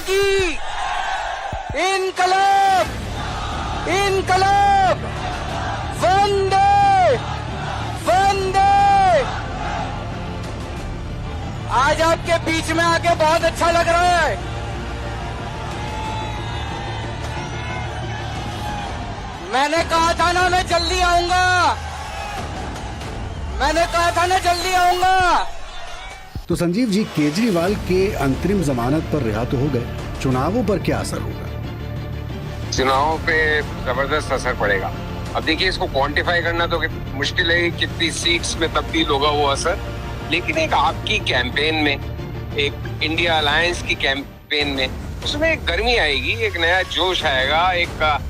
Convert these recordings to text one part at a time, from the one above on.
की इनकलाब, इनकलाब, वंदे वंदे। आज आपके बीच में आके बहुत अच्छा लग रहा है। मैंने कहा था ना मैं जल्दी आऊंगा, मैंने कहा था ना जल्दी आऊंगा। तो संजीव जी, केजरीवाल के अंतरिम जमानत पर रिहा तो हो गए, चुनावों पर क्या असर होगा? चुनावों पे जबरदस्त असर पड़ेगा। अब देखिए, इसको क्वांटिफाई करना तो मुश्किल है, कितनी सीट्स में तब्दील होगा वो असर, लेकिन एक आपकी कैंपेन में, एक इंडिया अलायंस की कैंपेन में, उसमें एक गर्मी आएगी, एक नया जोश आएगा, एक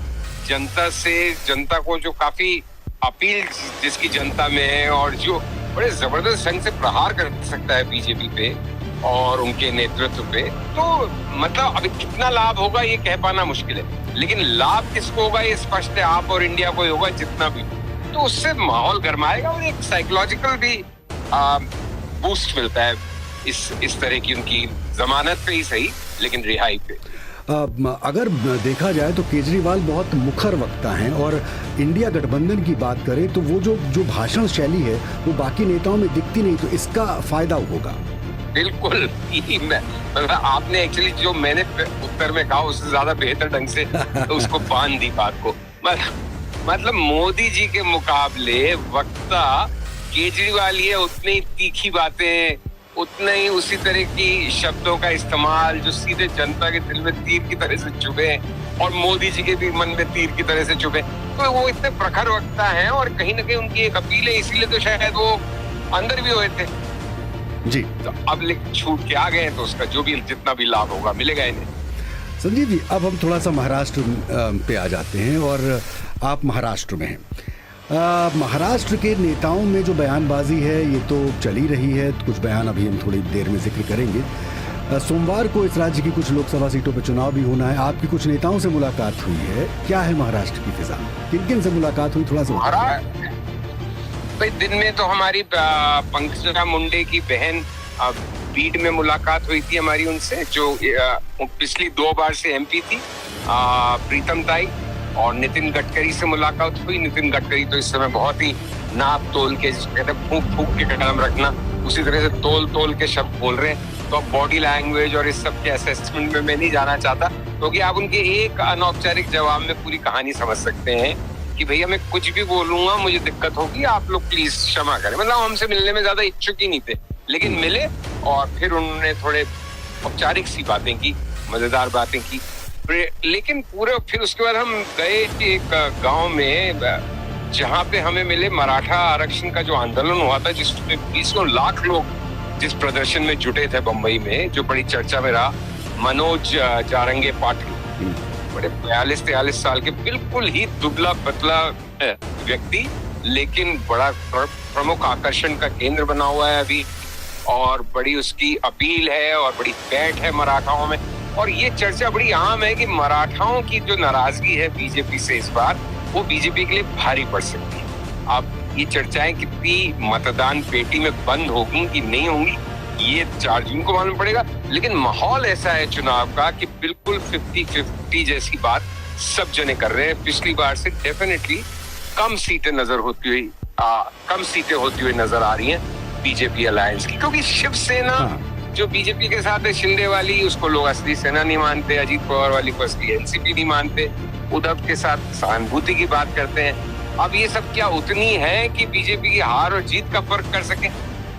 जनता से, जनता को जो काफी अपील जिसकी जनता में है और जो बड़े जबरदस्त ढंग से प्रहार कर सकता है बीजेपी पे और उनके नेतृत्व पे, तो मतलब अभी कितना लाभ होगा ये कह पाना मुश्किल है, लेकिन लाभ किसको होगा ये स्पष्ट है, आप और इंडिया को होगा जितना भी, तो उससे माहौल गर्माएगा और एक साइकोलॉजिकल भी बूस्ट मिलता है इस तरह की उनकी जमानत पे ही सही, लेकिन रिहाई पे। अगर देखा जाए तो केजरीवाल बहुत मुखर वक्ता हैं और इंडिया गठबंधन की बात करें तो वो जो भाषण शैली है वो बाकी नेताओं में दिखती नहीं, तो इसका फायदा होगा। बिल्कुल, आपने एक्चुअली जो मैंने उत्तर में कहा उससे ज्यादा बेहतर ढंग से तो उसको बांध दी बात को। मतलब मोदी जी के मुकाबले वक्ता केजरीवाल ही है, उतनी तीखी बातें, उतना ही उसी तरह की शब्दों का इस्तेमाल जो सीधे जनता के दिल में तीर की तरह से चुभे और मोदी जी के भी मन में तीर की तरह से चुभे, तो वो इतने प्रखर वक्ता हैं और कहीं ना कहीं उनकी एक अपील है, इसीलिए तो शायद वो अंदर भी हुए थे जी। तो अब छूट के आ गए, तो उसका जो भी जितना भी लाभ होगा मिलेगा इन्हें। संजीव जी, अब हम थोड़ा सा महाराष्ट्र पे आ जाते हैं और आप महाराष्ट्र में हैं। महाराष्ट्र के नेताओं में जो बयानबाजी है ये तो चल ही रही है, कुछ बयान अभी हम थोड़ी देर में जिक्र करेंगे। सोमवार को इस राज्य की कुछ लोकसभा सीटों पर चुनाव भी होना है, आपकी कुछ नेताओं से मुलाकात हुई है, क्या है महाराष्ट्र की फिजा, किन किन से मुलाकात हुई, थोड़ा सा भाई? दिन में तो हमारी पंकजा मुंडे की बहन बीड में मुलाकात हुई थी हमारी उनसे, जो पिछली 2 बार से एमपी थी, प्रीतम ताई, और नितिन गडकरी से मुलाकात हुई। नितिन गडकरी तो इस समय बहुत ही नाप तोल के, कहते हैं फूंक फूंक के कदम रखना, उसी तरह से तोल तोल के शब्द बोल रहे हैं, तो अब बॉडी लैंग्वेज और इस सब के असेसमेंट में मैं नहीं जाना चाहता, क्योंकि आप उनके एक अनौपचारिक जवाब में पूरी कहानी समझ सकते हैं कि भैया मैं कुछ भी बोलूंगा मुझे दिक्कत होगी, आप लोग प्लीज क्षमा करें। मतलब हमसे मिलने में ज्यादा इच्छुक ही नहीं थे, लेकिन मिले और फिर उन्होंने थोड़े औपचारिक सी बातें की, मजेदार बातें की, लेकिन पूरे फिर उसके बाद हम गए एक गांव में जहां पे हमें मिले मराठा आरक्षण का जो आंदोलन हुआ था, जिसमें 20 लाख लोग जिस प्रदर्शन में जुटे थे बंबई में, जो बड़ी चर्चा में रहा, मनोज जारंगे पाटिल, बड़े 42-43 साल के बिल्कुल ही दुबला पतला व्यक्ति, लेकिन बड़ा प्रमुख आकर्षण का केंद्र बना हुआ है अभी, और बड़ी उसकी अपील है और बड़ी बैठ है मराठाओं में, और ये चर्चा बड़ी आम है कि मराठाओं की जो नाराजगी है बीजेपी से इस बार, वो बीजेपी के लिए भारी पड़ सकती है। अब ये चर्चाएं कितनी मतदान पेटी में बंद होगी कि नहीं होंगी ये 4 जून को मालूम पड़ेगा, लेकिन माहौल ऐसा है चुनाव का कि बिल्कुल 50-50 जैसी बात सब जने कर रहे हैं। पिछली बार से डेफिनेटली कम सीटें होती हुई नजर आ रही हैं बीजेपी अलायंस की, क्योंकि शिवसेना जो बीजेपी के साथ है, शिंदे वाली, उसको लोग असली सेना नहीं मानते, अजीत पवार वाली को असली एनसीपी नहीं मानते, उद्धव के साथ सहानुभूति की बात करते हैं। अब ये सब क्या उतनी है कि बीजेपी की हार और जीत का फर्क कर सके,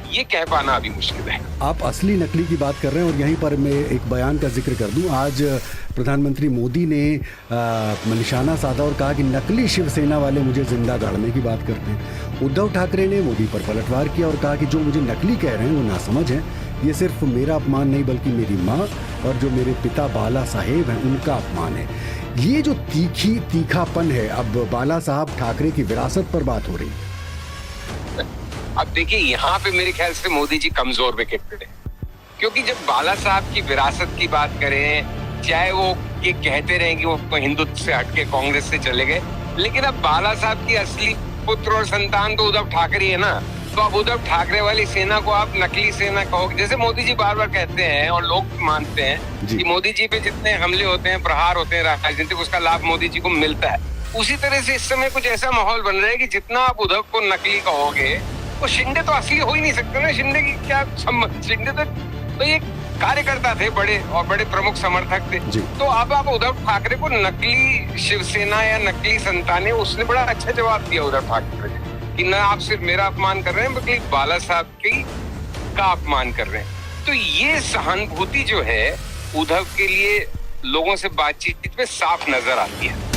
ये कह पाना अभी मुश्किल है। आप असली नकली की बात कर रहे हैं और यहीं पर मैं एक बयान का जिक्र कर दूं। आज प्रधानमंत्री मोदी ने निशाना साधा और कहा कि नकली शिवसेना वाले मुझे जिंदा गाड़ने की बात करते हैं। उद्धव ठाकरे ने मोदी पर पलटवार किया और कहा कि जो मुझे नकली कह रहे हैं वो नासमझ हैं, ये सिर्फ मेरा अपमान नहीं बल्कि मेरी माँ और जो मेरे पिता बाला साहेब हैं उनका अपमान है। ये जो तीखापन है, अब बाला साहब ठाकरे की विरासत पर बात हो रही है। अब देखिए, यहाँ पे मेरे ख्याल से मोदी जी कमजोर विकेट पे है, क्योंकि जब बाला साहब की विरासत की बात करें, चाहे वो ये कहते रहे कि वो हिंदुत्व से हटके कांग्रेस से चले गए, लेकिन अब बाला साहब की असली पुत्र और संतान तो उद्धव ठाकरे है ना, तो अब उद्धव ठाकरे वाली सेना को आप नकली सेना कहोगे। जैसे मोदी जी बार बार कहते हैं और लोग मानते हैं कि मोदी जी पे जितने हमले होते हैं, प्रहार होते हैं राजनीतिक, उसका लाभ मोदी जी को मिलता है। उसी तरह से इस समय कुछ ऐसा माहौल बन रहा है कि जितना आप उद्धव को नकली कहोगे, वो शिंदे तो असली हो ही नहीं सकते ना। शिंदे की क्या संबंध, शिंदे तो ये कार्यकर्ता थे बड़े और बड़े प्रमुख समर्थक थे। तो अब आप उद्धव ठाकरे को नकली शिवसेना या नकली संतानें, उसने बड़ा अच्छा जवाब दिया उद्धव ठाकरे ने कि न आप सिर्फ मेरा अपमान कर रहे हैं बल्कि बाला साहब की का अपमान कर रहे हैं। तो ये सहानुभूति जो है उद्धव के लिए लोगों से बातचीत में साफ नजर आती है।